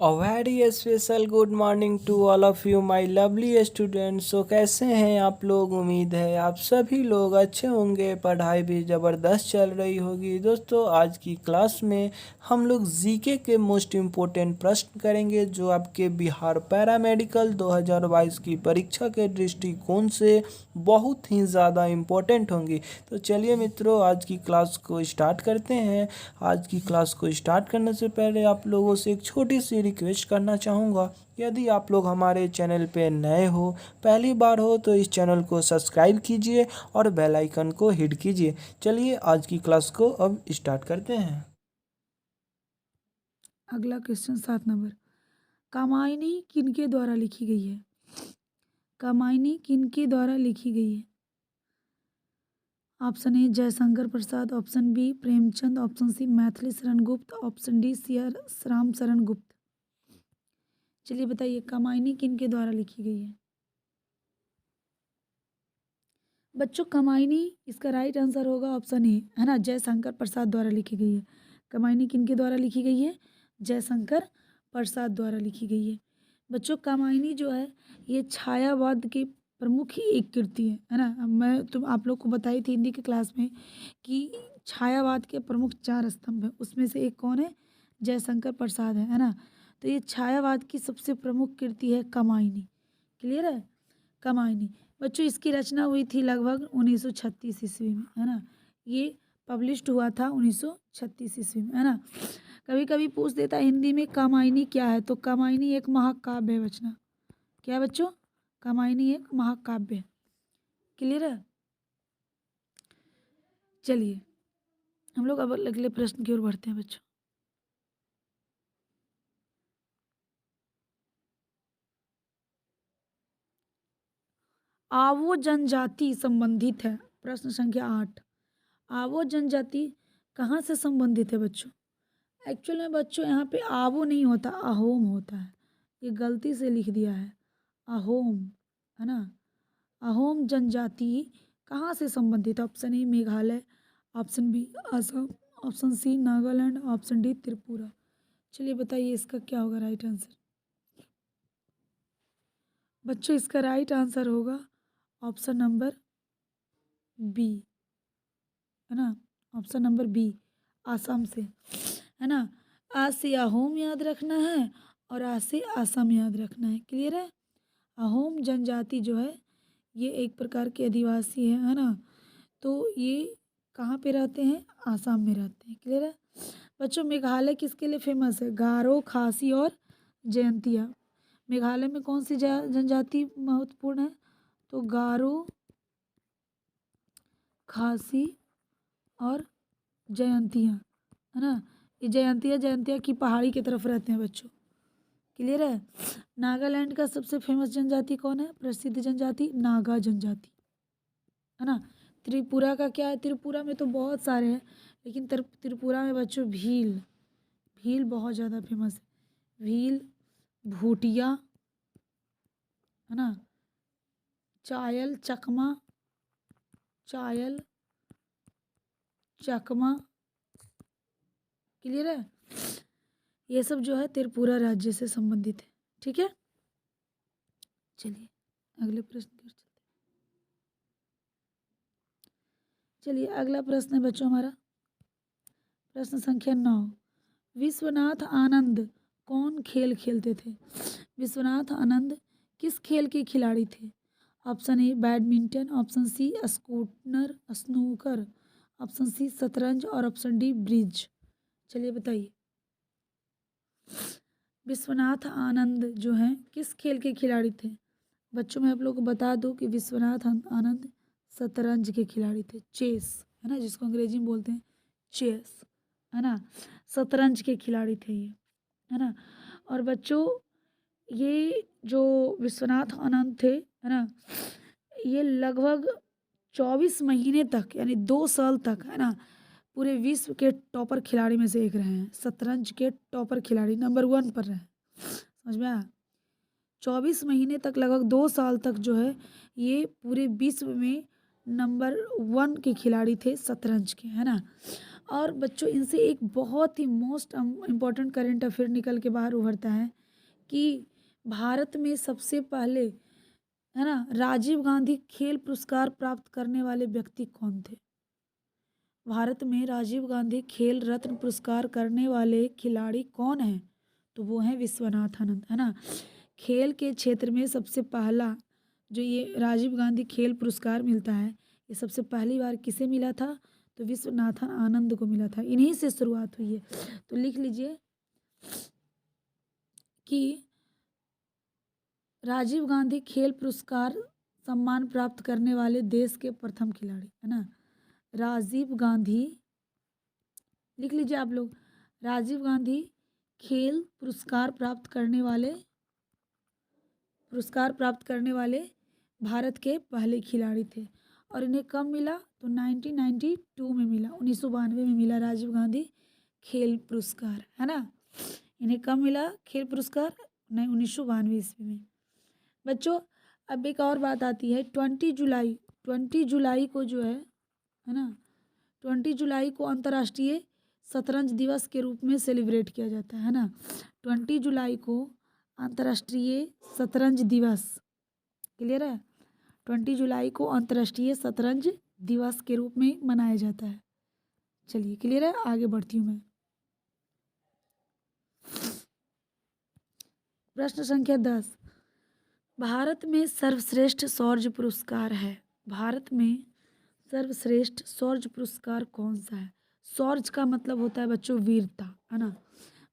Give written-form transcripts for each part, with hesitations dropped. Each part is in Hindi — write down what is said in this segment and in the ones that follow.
A very special good morning to all of you my lovely students। सो कैसे हैं आप लोग। उम्मीद है आप सभी लोग अच्छे होंगे, पढ़ाई भी ज़बरदस्त चल रही होगी। दोस्तों आज की क्लास में हम लोग जीके के मोस्ट इम्पोर्टेंट प्रश्न करेंगे जो आपके बिहार पैरामेडिकल 2022 की परीक्षा के दृष्टिकोण से बहुत ही ज़्यादा इम्पोर्टेंट होंगी। तो चलिए मित्रों आज की क्लास को स्टार्ट करते हैं। आज की क्लास को स्टार्ट करने से पहले आप लोगों से एक छोटी सी रिक्वेस्ट करना चाहूँगा। यदि आप लोग हमारे चैनल पे नए हो, पहली बार हो, तो इस चैनल को सब्सक्राइब कीजिए और बेल आइकन को हिट कीजिए। चलिए आज की क्लास को अब स्टार्ट करते हैं। अगला क्वेश्चन 7 नंबर। कामायनी किनके द्वारा लिखी गई है? कामायनी किनके द्वारा लिखी गई है? Option A Jaishankar Prasad, option B Premchand, option C Maithili Sharan Gupt, option D Ram Sharan Gupt. चलिए बताइए कामायनी किनके द्वारा लिखी गई है? बच्चों कामायनी इसका राइट आंसर होगा ऑप्शन ए, है ना, जयशंकर प्रसाद द्वारा लिखी गई है। कामायनी किनके द्वारा लिखी गई है? जयशंकर प्रसाद द्वारा लिखी गई है। बच्चों कामायनी जो है ये छायावाद की प्रमुख ही एक कृति है ना। अब मैं आप लोग को बताई थी हिंदी की क्लास में कि छायावाद के प्रमुख 4 स्तंभ हैं, उसमें से एक कौन है? जयशंकर प्रसाद है ना। तो ये छायावाद की सबसे प्रमुख कृति है कामायनी। क्लियर है? कामायनी बच्चों इसकी रचना हुई थी लगभग 1936 ईस्वी में, है ना। ये पब्लिश्ड हुआ था 1936 ईस्वी में, है ना। कभी कभी पूछ देता है हिंदी में कामायनी क्या है, तो कामायनी एक महाकाव्य है बचना। क्या बच्चों? कामायनी एक महाकाव्य है। क्लियर है? चलिए हम लोग अब अगले प्रश्न की ओर बढ़ते हैं बच्चों। आवो जनजाति संबंधित है, प्रश्न संख्या 8। आवो जनजाति कहाँ से संबंधित है बच्चों? एक्चुअल में बच्चों यहाँ पे आवो नहीं होता, अहोम होता है। ये गलती से लिख दिया है अहोम, है ना। अहोम जनजाति कहाँ से संबंधित? Option A Meghalaya, option B Assam, option C Nagaland, option D Tripura. चलिए बताइए इसका क्या होगा राइट आंसर? बच्चों इसका राइट आंसर होगा ऑप्शन नंबर बी, है ना। ऑप्शन नंबर बी आसाम से, है ना। आ से अहोम याद रखना है और आ से असम याद रखना है। क्लियर है? अहोम जनजाति जो है ये एक प्रकार के आदिवासी है ना। तो ये कहाँ पे रहते हैं? आसाम में रहते हैं। क्लियर है? बच्चों मेघालय किसके लिए फेमस है? गारो, खासी और जयंतिया। मेघालय में कौन सी जनजाति महत्वपूर्ण है? तो गारो, खासी और जयंतिया, है ना। ये जयंतिया की पहाड़ी की तरफ रहते हैं बच्चों। क्लियर है? नागालैंड का सबसे फेमस जनजाति कौन है? प्रसिद्ध जनजाति नागा जनजाति, है ना। त्रिपुरा का क्या है? त्रिपुरा में तो बहुत सारे हैं, लेकिन त्रिपुरा में बच्चों भील, भील बहुत ज़्यादा फेमस है। भील, भूटिया, है ना, चायल, चकमा, चायल, चकमा। क्लियर है? ये सब जो है त्रिपुरा राज्य से संबंधित है। ठीक है, चलिए अगले प्रश्न की ओर चलते हैं। चलिए अगला प्रश्न है बच्चों हमारा प्रश्न संख्या 9। विश्वनाथ आनंद कौन खेल खेलते थे? विश्वनाथ आनंद किस खेल के खिलाड़ी थे? Option A badminton, option C snooker, option C शतरंज और ऑप्शन डी ब्रिज। चलिए बताइए विश्वनाथ आनंद जो हैं किस खेल के खिलाड़ी थे? बच्चों मैं आप लोग को बता दूं कि विश्वनाथ आनंद शतरंज के खिलाड़ी थे। चेस, है ना, जिसको अंग्रेजी में बोलते हैं चेस, है ना। शतरंज के खिलाड़ी थे ये, है ना। और बच्चों ये जो विश्वनाथ आनंद थे, है ना, ये लगभग 24 महीने तक यानी 2 साल तक, है ना, पूरे विश्व के टॉपर खिलाड़ी में से एक रहे हैं। शतरंज के टॉपर खिलाड़ी नंबर 1 पर रहे। समझ में आया? 24 महीने तक लगभग 2 साल तक जो है ये पूरे विश्व में नंबर 1 के खिलाड़ी थे शतरंज के, है ना। और बच्चों इनसे एक बहुत ही मोस्ट इम्पॉर्टेंट करंट अफेयर निकल के बाहर उभरता है कि भारत में सबसे पहले, है ना, राजीव गांधी खेल पुरस्कार प्राप्त करने वाले व्यक्ति कौन थे? भारत में राजीव गांधी खेल रत्न पुरस्कार करने वाले खिलाड़ी कौन हैं? तो वो हैं विश्वनाथ आनंद, है ना। खेल के क्षेत्र में सबसे पहला जो ये राजीव गांधी खेल पुरस्कार मिलता है, ये सबसे पहली बार किसे मिला था? तो विश्वनाथन आनंद को मिला था। इन्हीं से शुरुआत हुई है। तो लिख लीजिए कि राजीव गांधी खेल पुरस्कार सम्मान प्राप्त करने वाले देश के प्रथम खिलाड़ी, है ना, राजीव गांधी। लिख लीजिए आप लोग, राजीव गांधी खेल पुरस्कार प्राप्त करने वाले भारत के पहले खिलाड़ी थे। और इन्हें कब मिला? तो 1992 में मिला, 1992 में मिला राजीव गांधी खेल पुरस्कार, है ना। इन्हें कब मिला खेल पुरस्कार? 1992 ईस्वी में। बच्चों अब एक और बात आती है, 20 जुलाई को जो है ना, 20 जुलाई को अंतर्राष्ट्रीय शतरंज दिवस के रूप में सेलिब्रेट किया जाता है ना। 20 जुलाई को अंतर्राष्ट्रीय शतरंज दिवस, क्लियर है? 20 जुलाई को अंतर्राष्ट्रीय शतरंज दिवस के रूप में मनाया जाता है। चलिए क्लियर है, आगे बढ़ती हूँ मैं। प्रश्न संख्या 10, भारत में सर्वश्रेष्ठ शौर्य पुरस्कार है। भारत में सर्वश्रेष्ठ शौर्य पुरस्कार कौन सा है? शौर्य का मतलब होता है बच्चों वीरता, है ना।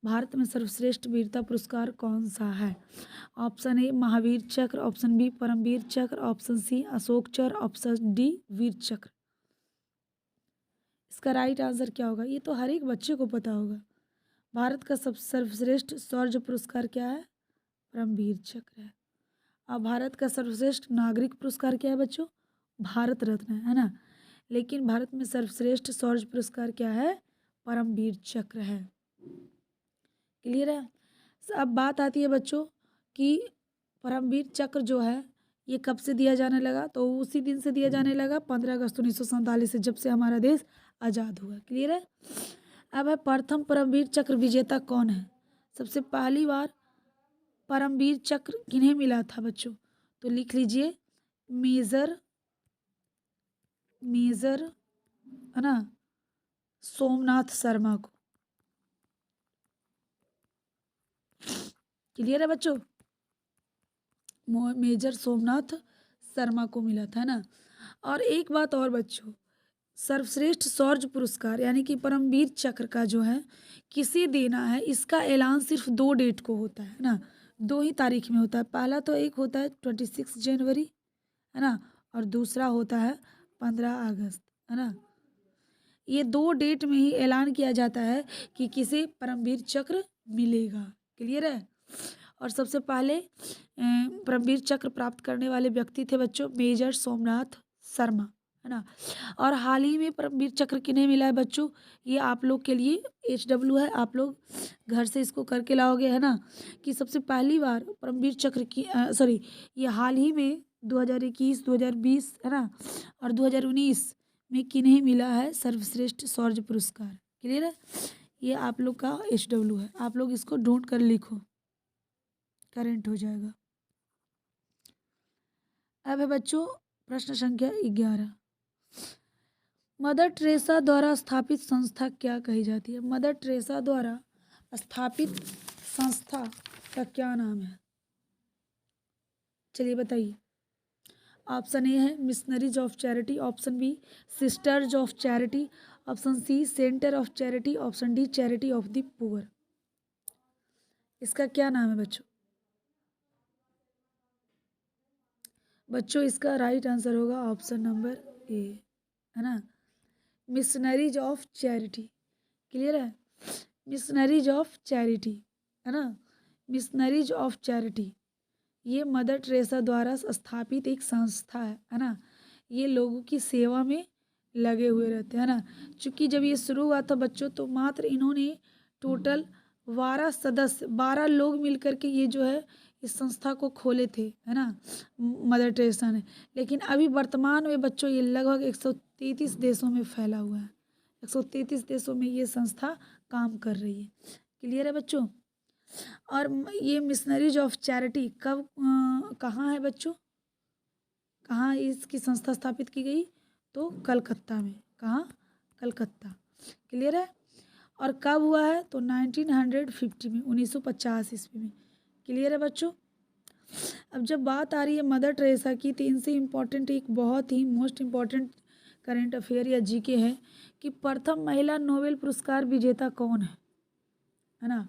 भारत में सर्वश्रेष्ठ वीरता पुरस्कार कौन सा है? ऑप्शन ए महावीर चक्र, ऑप्शन बी परमवीर चक्र, ऑप्शन सी अशोक चक्र, ऑप्शन डी वीर चक्र। इसका राइट आंसर क्या होगा? ये तो हर एक बच्चे को पता होगा। भारत का सर्वश्रेष्ठ शौर्य पुरस्कार क्या है? परमवीर चक्र है। अब भारत का सर्वश्रेष्ठ नागरिक पुरस्कार क्या है बच्चों? भारत रत्न है ना। लेकिन भारत में सर्वश्रेष्ठ शौर्य पुरस्कार क्या है? परमवीर चक्र है। क्लियर है? अब बात आती है बच्चों कि परमवीर चक्र जो है ये कब से दिया जाने लगा? तो उसी दिन से दिया जाने लगा, 15 अगस्त 1947 से, जब से हमारा देश आज़ाद हुआ। क्लियर है? अब है प्रथम परमवीर चक्र विजेता कौन है? सबसे पहली बार परमवीर चक्र किन्हें मिला था बच्चों? तो लिख लीजिए मेजर है ना सोमनाथ शर्मा को। क्लियर है बच्चों? मेजर सोमनाथ शर्मा को मिला था ना। और एक बात और बच्चों, सर्वश्रेष्ठ शौर्य पुरस्कार यानी कि परमवीर चक्र का जो है किसे देना है, इसका ऐलान सिर्फ 2 डेट को होता है ना, 2 ही तारीख में होता है। पहला तो एक होता है 26 जनवरी, है ना, और दूसरा होता है 15 अगस्त, है ना। ये 2 डेट में ही ऐलान किया जाता है कि किसे परमवीर चक्र मिलेगा। क्लियर है? और सबसे पहले परमवीर चक्र प्राप्त करने वाले व्यक्ति थे बच्चों मेजर सोमनाथ शर्मा, है ना। और हाल ही में परमवीर चक्र किन्हें मिला है बच्चों? ये आप लोग के लिए HW है, आप लोग घर से इसको करके लाओगे, है ना, कि सबसे पहली बार परमवीर चक्र की ये हाल ही में 2021, 2020, है ना, और 2019 में किन्हें मिला है सर्वश्रेष्ठ शौर्य पुरस्कार। क्लियर है? ये आप लोग का HW है, आप लोग इसको ढूंढ कर लिखो, करेंट हो जाएगा। अब है बच्चों प्रश्न संख्या 11, मदर टेरेसा द्वारा स्थापित संस्था क्या कही जाती है? मदर टेरेसा द्वारा स्थापित संस्था का क्या नाम है? चलिए बताइए। ऑप्शन ए है missionaries of charity, option B sisters of charity, option C centre of charity, option D charity of the poor. इसका क्या नाम है बच्चों? बच्चों इसका राइट आंसर होगा ऑप्शन नंबर ए, है ना, मिशनरीज ऑफ चैरिटी। क्लियर है? मिशनरीज ऑफ चैरिटी, है ना, मिशनरीज ऑफ चैरिटी ये मदर टेरेसा द्वारा स्थापित एक संस्था है ना। ये लोगों की सेवा में लगे हुए रहते हैं ना। चूँकि जब ये शुरू हुआ था बच्चों तो मात्र इन्होंने टोटल 12 लोग मिलकर के ये जो है इस संस्था को खोले थे, है ना, मदर टेरेसा ने। लेकिन अभी वर्तमान में बच्चों ये लगभग 133 देशों में फैला हुआ है। 133 देशों में ये संस्था काम कर रही है। क्लियर है बच्चों। और ये मिशनरीज ऑफ चैरिटी कब कहाँ है बच्चों, कहाँ इसकी संस्था स्थापित की गई? तो कलकत्ता में। कहाँ? कलकत्ता। क्लियर है। और कब हुआ है? तो 1950 में, 1950 ईस्वी में। क्लियर है बच्चों। अब जब बात आ रही है मदर टेरेसा की, तो इनसे इम्पॉर्टेंट एक बहुत ही मोस्ट इम्पॉर्टेंट करंट अफेयर या जीके है कि प्रथम महिला नोबेल पुरस्कार विजेता कौन है ना।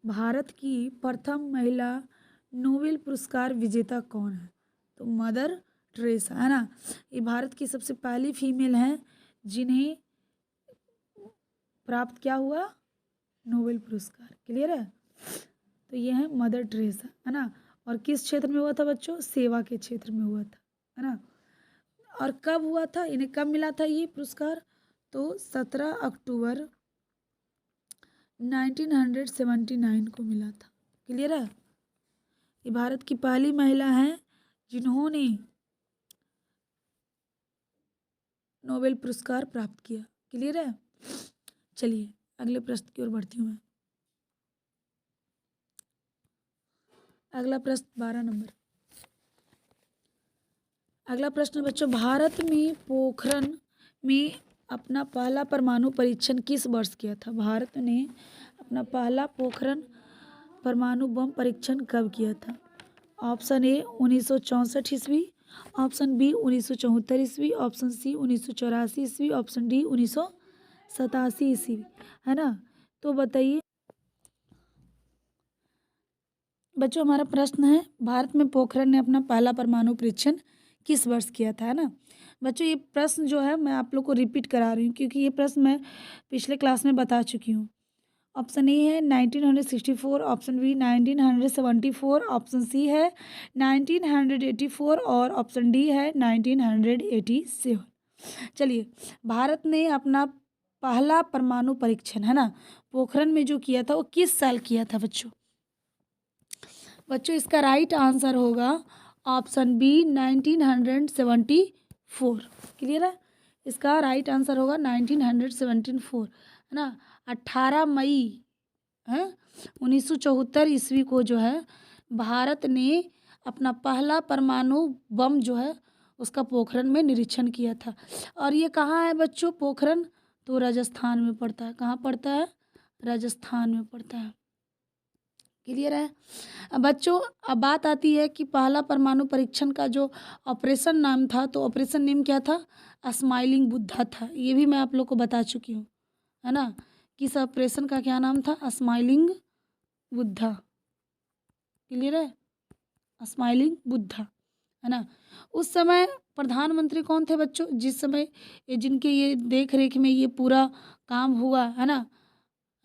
भारत की प्रथम महिला नोबेल पुरस्कार विजेता कौन है? तो मदर टेरेसा, है ना। ये भारत की सबसे पहली फीमेल हैं जिन्हें प्राप्त क्या हुआ? नोबेल पुरस्कार। क्लियर है। तो ये है मदर टेरेसा, है ना। और किस क्षेत्र में हुआ था बच्चों? सेवा के क्षेत्र में हुआ था, है ना। और कब हुआ था, इन्हें कब मिला था ये पुरस्कार? तो 17 अक्टूबर 1979 को मिला था। क्लियर है। ये भारत की पहली महिला हैं जिन्होंने नोबेल पुरस्कार प्राप्त किया। क्लियर है। चलिए अगले प्रश्न की ओर बढ़ती हूँ मैं। अगला प्रश्न 12 नंबर। अगला प्रश्न बच्चों, भारत में पोखरण में अपना पहला परमाणु परीक्षण किस वर्ष किया था? भारत ने अपना पहला पोखरण परमाणु बम परीक्षण कब किया था? ऑप्शन ए 1964 ईस्वी, ऑप्शन बी 1974 ईस्वी, ऑप्शन सी 1984 ईस्वी, ऑप्शन डी 1987 ईस्वी, है ना। तो बताइए बच्चों, हमारा प्रश्न है भारत में पोखरण ने अपना पहला परमाणु परीक्षण किस वर्ष किया था, है ना। बच्चों ये प्रश्न जो है मैं आप लोग को रिपीट करा रही हूँ क्योंकि ये प्रश्न मैं पिछले क्लास में बता चुकी हूँ। ऑप्शन ए है 1964, ऑप्शन बी 1974, ऑप्शन सी है 1984 और ऑप्शन डी है 1987। चलिए, भारत ने अपना पहला परमाणु परीक्षण, है ना, पोखरण में जो किया था वो किस साल किया था बच्चों? बच्चों इसका राइट आंसर होगा ऑप्शन बी 1974। क्लियर है। इसका राइट आंसर होगा 1974, है ना। 18 मई है 1974 ईस्वी को जो है भारत ने अपना पहला परमाणु बम जो है उसका पोखरण में निरीक्षण किया था। और ये कहाँ है बच्चों पोखरण? तो राजस्थान में पड़ता है। कहाँ पड़ता है? राजस्थान में पड़ता है। क्लियर है। अब बच्चों अब बात आती है कि पहला परमाणु परीक्षण का जो ऑपरेशन नाम था, तो ऑपरेशन नेम क्या था? स्माइलिंग बुद्धा था। ये भी मैं आप लोग को बता चुकी हूँ, है ना। किस ऑपरेशन का क्या नाम था? स्माइलिंग बुद्धा। क्लियर है। स्माइलिंग बुद्धा, है ना। उस समय प्रधानमंत्री कौन थे बच्चों? जिस समय जिनके ये देख रेख में ये पूरा काम हुआ, है ना,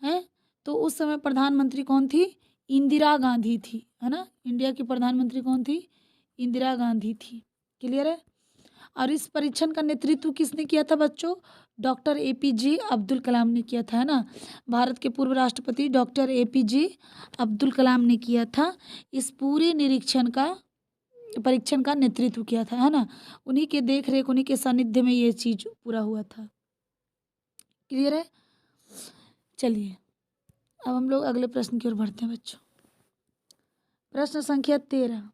है, तो उस समय प्रधानमंत्री कौन थी? इंदिरा गांधी थी, है ना। इंडिया की प्रधानमंत्री कौन थी? इंदिरा गांधी थी। क्लियर है। और इस परीक्षण का नेतृत्व किसने किया था बच्चों? डॉक्टर एपीजे अब्दुल कलाम ने किया था, है ना। भारत के पूर्व राष्ट्रपति डॉक्टर एपीजे अब्दुल कलाम ने किया था। इस पूरे परीक्षण का नेतृत्व किया था, है ना। उन्हीं के देख रेख, उन्हीं के सानिध्य में ये चीज पूरा हुआ था। क्लियर है। चलिए अब हम लोग अगले प्रश्न की ओर बढ़ते हैं बच्चों। प्रश्न संख्या 13,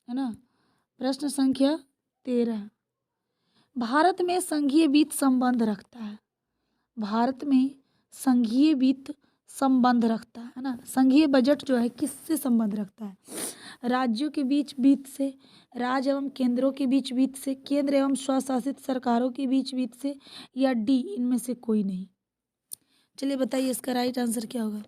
है ना। प्रश्न संख्या 13, भारत में संघीय वित्त संबंध रखता है। भारत में संघीय वित्त संबंध रखता है ना। संघीय बजट जो है किससे संबंध रखता है? राज्यों के बीच वित्त से, राज्य एवं केंद्रों के बीच वित्त से, केंद्र एवं स्वशासित सरकारों के बीच वित्त से, या डी इनमें से कोई नहीं? चलिए बताइए इसका राइट आंसर क्या होगा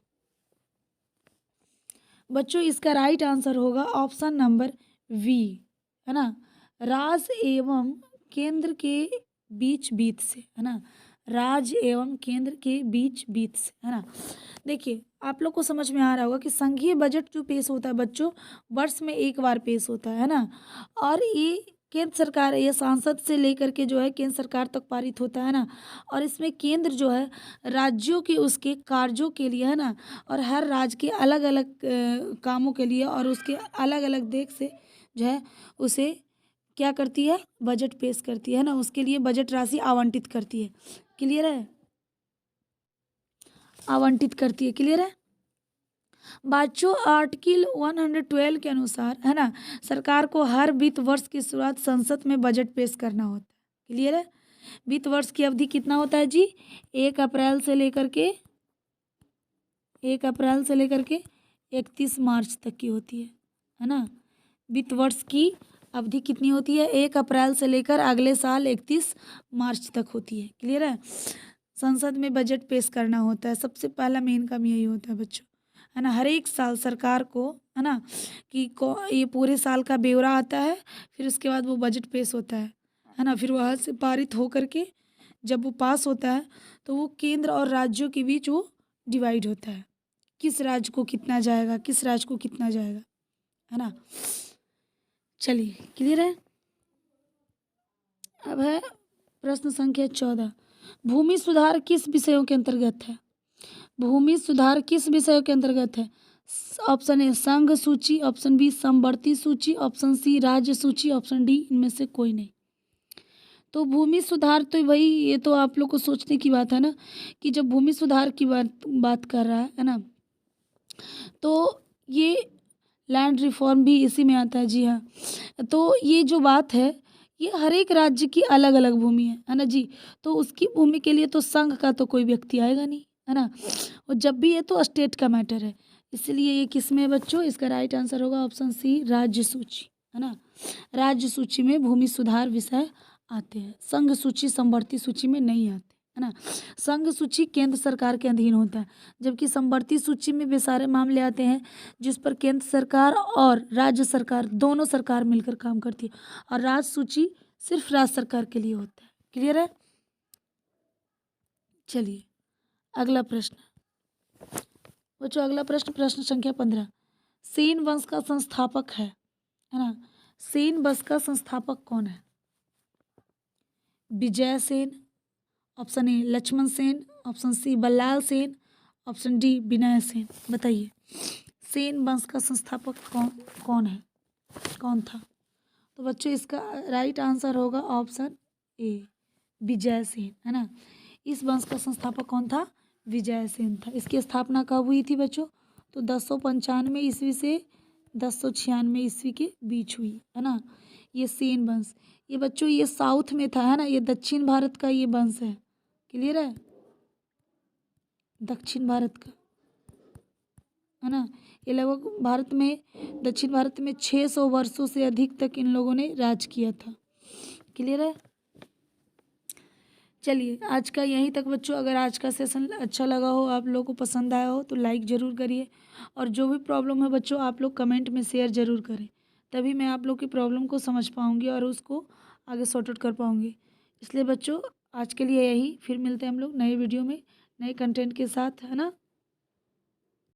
बच्चों? इसका राइट आंसर होगा ऑप्शन नंबर वी, है ना। राज्य एवं केंद्र के बीच वित्त से, है ना। राज्य एवं केंद्र के बीच वित्त से, है ना। देखिए आप लोग को समझ में आ रहा होगा कि संघीय बजट जो पेश होता है बच्चों वर्ष में एक बार पेश होता है ना। और ये केंद्र सरकार, ये सांसद से लेकर के जो है केंद्र सरकार तक पारित होता है ना। और इसमें केंद्र जो है राज्यों के उसके कार्यों के लिए, है ना, और हर राज्य के अलग अलग कामों के लिए और उसके अलग अलग देश से जो है उसे क्या करती है? बजट पेश करती है ना, उसके लिए बजट राशि आवंटित करती है। क्लियर है? आवंटित करती है। क्लियर है बच्चों? आर्टिकल 112 के अनुसार है ना, सरकार को हर वित्त वर्ष की शुरुआत संसद में बजट पेश करना होता है। क्लियर है? वित्त वर्ष की अवधि कितना होता है जी? 1 अप्रैल से लेकर के 31 मार्च तक की होती है ना। वित्त वर्ष की अवधि कितनी होती है? 1 अप्रैल से लेकर अगले साल 31 मार्च तक होती है। क्लियर है? संसद में बजट पेश करना होता है। सबसे पहला मेन काम यही होता है बच्चों, है ना। हर एक साल सरकार को, है ना, कि ये पूरे साल का ब्यौरा आता है, फिर उसके बाद वो बजट पेश होता है ना। फिर वहाँ से पारित होकर के जब वो पास होता है तो वो केंद्र और राज्यों के बीच वो डिवाइड होता है, किस राज्य को कितना जाएगा, किस राज्य को कितना जाएगा, है ना। चलिए, क्लियर है? अब है प्रश्न संख्या 14। भूमि सुधार किस विषयों के अंतर्गत है? भूमि सुधार किस विषयों के अंतर्गत है? ऑप्शन ए संघ सूची, ऑप्शन बी समवर्ती सूची, ऑप्शन सी राज्य सूची, ऑप्शन डी इनमें से कोई नहीं। तो भूमि सुधार तो वही, ये तो आप लोग को सोचने की बात है ना, कि जब भूमि सुधार की बात कर रहा है ना, तो ये लैंड रिफॉर्म भी इसी में आता है। जी हाँ, तो ये जो बात है, ये हर एक राज्य की अलग अलग भूमि है ना जी। तो उसकी भूमि के लिए तो संघ का तो कोई व्यक्ति आएगा नहीं, है ना। और जब भी ये तो स्टेट का मैटर है, इसलिए ये किस में है बच्चों? इसका राइट आंसर होगा ऑप्शन सी, राज्य सूची, है ना। राज्य सूची में भूमि सुधार विषय आते हैं, संघ सूची समवर्ती सूची में नहीं आते, है ना। संघ सूची केंद्र सरकार के अधीन होता है, जबकि समवर्ती सूची में वे सारे मामले आते हैं जिस पर केंद्र सरकार और राज्य सरकार दोनों सरकार मिलकर काम करती है, और राज्य सूची सिर्फ राज्य सरकार के लिए होता है। क्लियर है? चलिए अगला प्रश्न बच्चों, अगला प्रश्न, प्रश्न संख्या 15। सेन वंश का संस्थापक है ना। सेन वंश का संस्थापक कौन है? Vijay Sen, option A Lakshman Sen, option C Ballal Sen, option D Vinay Sen. बताइए, सेन वंश का संस्थापक कौन है, कौन था? तो बच्चों इसका राइट आंसर होगा ऑप्शन ए, विजय सेन, है ना। इस वंश का संस्थापक कौन था? विजय सेन था। इसकी स्थापना कब हुई थी बच्चों? तो 1095 ईस्वी से 1096 ईस्वी के बीच हुई, है ना। ये सेन वंश, ये बच्चों ये साउथ में था, है ना। ये दक्षिण भारत का ये वंश है। क्लियर है? दक्षिण भारत का, है ना। ये लगभग भारत में, दक्षिण भारत में 600 वर्षों से अधिक तक इन लोगों ने राज किया था। क्लियर है? चलिए आज का यहीं तक बच्चों। अगर आज का सेशन अच्छा लगा हो, आप लोगों को पसंद आया हो, तो लाइक ज़रूर करिए, और जो भी प्रॉब्लम है बच्चों आप लोग कमेंट में शेयर ज़रूर करें, तभी मैं आप लोग की प्रॉब्लम को समझ पाऊँगी और उसको आगे सॉर्ट आउट कर पाऊँगी। इसलिए बच्चों आज के लिए यही, फिर मिलते हैं हम लोग नए वीडियो में नए कंटेंट के साथ, है ना।